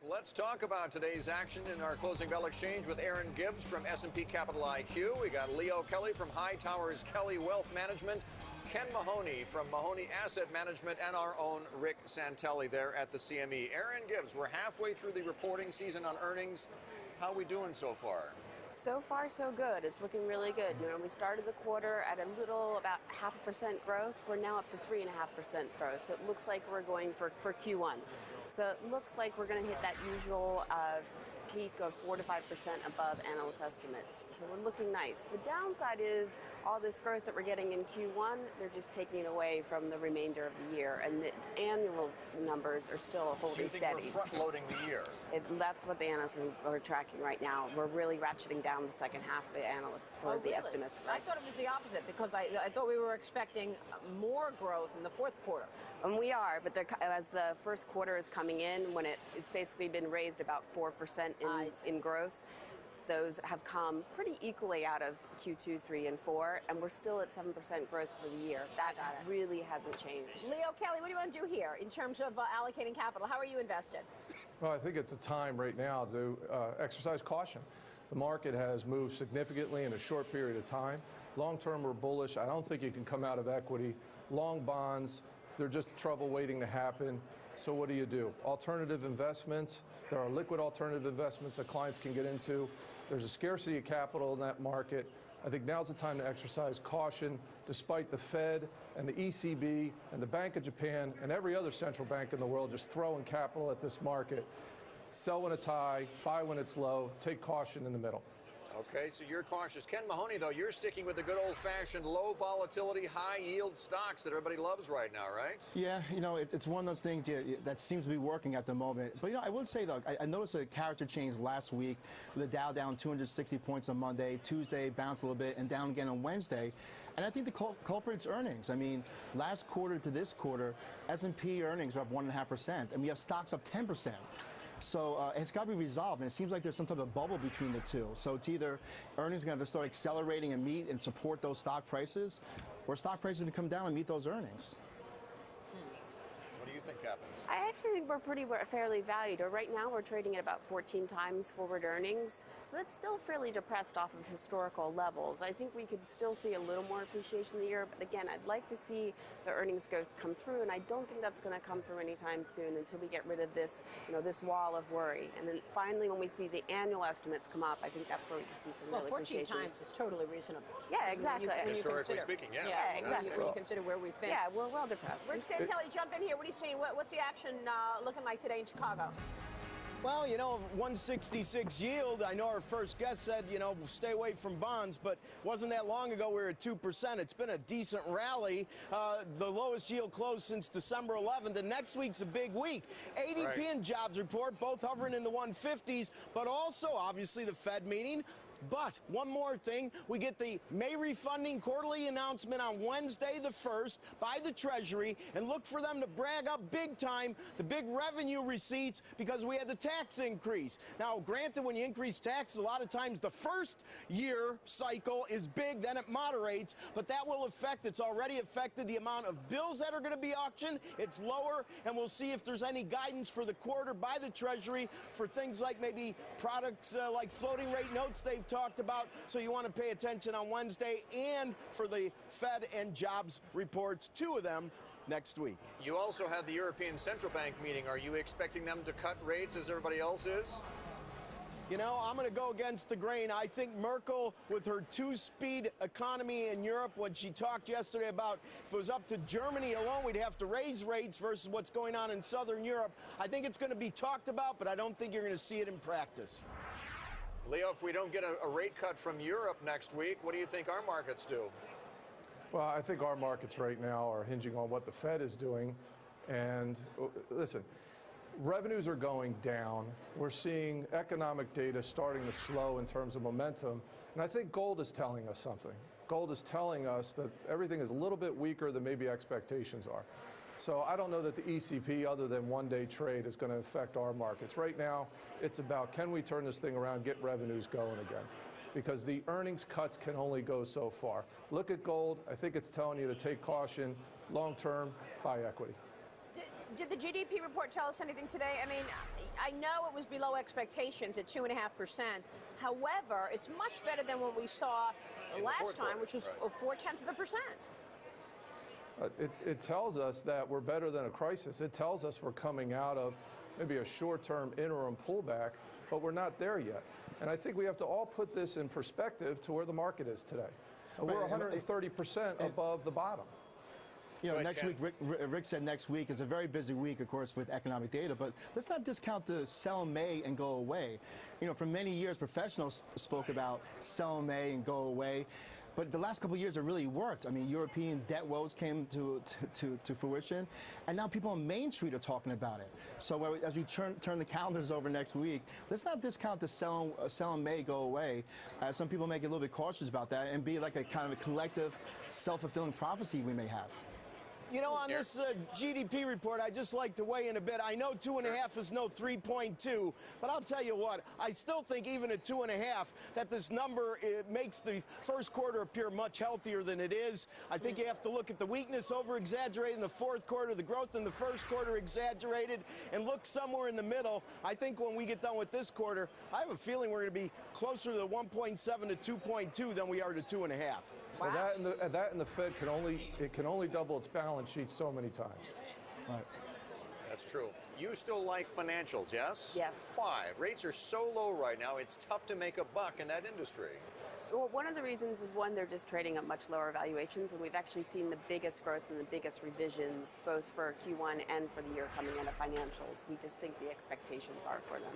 Let's talk about today's action in our closing bell exchange with Aaron Gibbs from S&P Capital IQ. We got Leo Kelly from High Towers Kelly Wealth Management, Ken Mahoney from Mahoney Asset Management, and our own Rick Santelli there at the CME. Aaron Gibbs, we're halfway through the reporting season on earnings. How are we doing so far? So far, so good. It's looking really good. You know, we started the quarter at a little about 0.5% growth. We're now up to 3.5% growth. So it looks like we're going for Q1. So it looks like we're going to hit that usual peak of 4 to 5% above analyst estimates. So we're looking nice. The downside is all this growth that we're getting in Q1, they're just taking it away from the remainder of the year, and the annual numbers are still holding steady. So you think we're front-loading the year? That's what the analysts are tracking right now. We're really ratcheting down the second half of the analysts for the estimates. I thought it was the opposite, because I thought we were expecting more growth in the fourth quarter. And we are, but as the first quarter is coming in, when it's basically been raised about 4% in growth, those have come pretty equally out of Q2, 3, and 4, and we're still at 7% growth for the year. That really hasn't changed. Leo Kelly, what do you want to do here in terms of allocating capital? How are you invested? Well, I think it's a time right now to exercise caution. The market has moved significantly in a short period of time. Long term, we're bullish. I don't think you can come out of equity. Long bonds, they're just trouble waiting to happen. So what do? Alternative investments. There are liquid alternative investments that clients can get into. There's a scarcity of capital in that market. I think now's the time to exercise caution, despite the Fed and the ECB and the Bank of Japan and every other central bank in the world just throwing capital at this market. Sell when it's high, buy when it's low, take caution in the middle. Okay, so you're cautious. Ken Mahoney, though, you're sticking with the good old-fashioned low volatility, high-yield stocks that everybody loves right now, right? Yeah, you know, it's one of those things that seems to be working at the moment. But, you know, I would say, though, I noticed a character change last week with the Dow down 260 points on Monday. Tuesday bounced a little bit and down again on Wednesday. And I think the culprit's earnings. I mean, last quarter to this quarter, S&P earnings are up 1.5%, and we have stocks up 10%. So it's got to be resolved, and it seems like there's some type of bubble between the two. So it's either earnings are going to start accelerating and meet and support those stock prices, or stock prices are going to come down and meet those earnings. What do you think happens? I actually think we're fairly valued. Right now, we're trading at about 14 times forward earnings, so that's still fairly depressed off of historical levels. I think we could still see a little more appreciation in the year, but again, I'd like to see the earnings growth come through, and I don't think that's going to come through anytime soon until we get rid of this, this wall of worry. And then finally, when we see the annual estimates come up, I think that's where we can see some real appreciation. 14 times is totally reasonable. Yeah, exactly. Historically speaking, yes. Yeah, exactly. When you consider where we've been. Yeah, we're well depressed. Rick Santelli, jump in here. What are you seeing? What's the action looking like today in Chicago? Well, 166 yield. I know our first guest said, stay away from bonds, but wasn't that long ago we were at 2%. It's been a decent rally. The lowest yield closed since December 11th, and next week's a big week. ADP and jobs report, both hovering in the 150s, but also, obviously, the Fed meeting. But one more thing, we get the May refunding quarterly announcement on Wednesday the 1st by the Treasury, and look for them to brag up big time the big revenue receipts because we had the tax increase. Now, granted, when you increase taxes, a lot of times the first year cycle is big, then it moderates, but that will affect, it's already affected the amount of bills that are going to be auctioned. It's lower, and we'll see if there's any guidance for the quarter by the Treasury for things like maybe products like floating rate notes they've talked about, so you want to pay attention on Wednesday, and for the Fed and jobs reports, two of them next week. You also had the European Central Bank meeting. Are you expecting them to cut rates as everybody else is? I'm going to go against the grain. I think Merkel, with her two-speed economy in Europe, when she talked yesterday about if it was up to Germany alone, we'd have to raise rates versus what's going on in Southern Europe. I think it's going to be talked about, but I don't think you're going to see it in practice. Leo, if we don't get a rate cut from Europe next week, what do you think our markets do? Well, I think our markets right now are hinging on what the Fed is doing. And listen, revenues are going down. We're seeing economic data starting to slow in terms of momentum. And I think gold is telling us something. Gold is telling us that everything is a little bit weaker than maybe expectations are. So I don't know that the ECP, other than one-day trade, is going to affect our markets. Right now, it's about, can we turn this thing around, get revenues going again? Because the earnings cuts can only go so far. Look at gold. I think it's telling you to take caution. Long-term, buy equity. Did the GDP report tell us anything today? I mean, I know it was below expectations at 2.5%. However, it's much better than what we saw last time, which was 0.4%. It tells us that we're better than a crisis. It tells us we're coming out of maybe a short-term interim pullback, but we're not there yet. And I think we have to all put this in perspective to where the market is today. We're 130% above the bottom. You know, next week, Rick said next week is a very busy week, of course, with economic data, but let's not discount the sell in May and go away. You know, for many years, professionals spoke about sell in May and go away. But the last couple of years, it really worked. I mean, European debt woes came to fruition, and now people on Main Street are talking about it. So as we turn the calendars over next week, let's not discount the sell in May, go away. Some people may get a little bit cautious about that and be like a kind of a collective self-fulfilling prophecy we may have. You know, on this GDP report, I'd just like to weigh in a bit. I know 2.5 is no 3.2, but I'll tell you what, I still think even at 2.5, that this number makes the first quarter appear much healthier than it is. I think you have to look at the weakness over-exaggerated in the fourth quarter, the growth in the first quarter exaggerated, and look somewhere in the middle. I think when we get done with this quarter, I have a feeling we're going to be closer to the 1.7 to 2.2 than we are to 2.5. Wow. Well, that and the Fed can only double its balance sheet so many times. Right. That's true. You still like financials, yes? Yes. Why? Rates are so low right now, it's tough to make a buck in that industry. Well, one of the reasons is, one, they're just trading at much lower valuations, and we've actually seen the biggest growth and the biggest revisions, both for Q1 and for the year coming into financials. We just think the expectations are for them.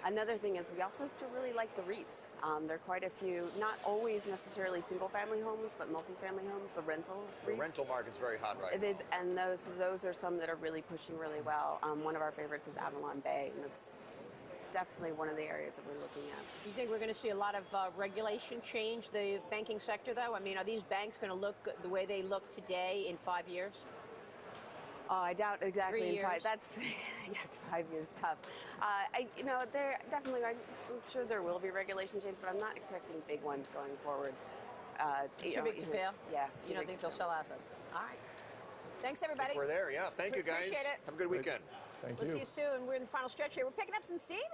Another thing is we also still really like the REITs. There are quite a few, not always necessarily single-family homes, but multifamily homes, the rentals. The REITs. rental market's very hot right now. It is, and those are some that are really pushing really well. One of our favorites is Avalon Bay, and it's definitely one of the areas that we're looking at. Do you think we're going to see a lot of regulation change the banking sector, though? I mean, are these banks going to look the way they look today in 5 years? Oh, I doubt exactly. 3 years. That's 5 years tough. They're definitely. I'm sure there will be regulation changes, but I'm not expecting big ones going forward. Too big to fail. Yeah. You don't think they'll sell assets? All right. Thanks, everybody. We're there. Yeah. Thank you, guys. Appreciate it. Have a good weekend. Thank you. We'll see you soon. We're in the final stretch here. We're picking up some stadium.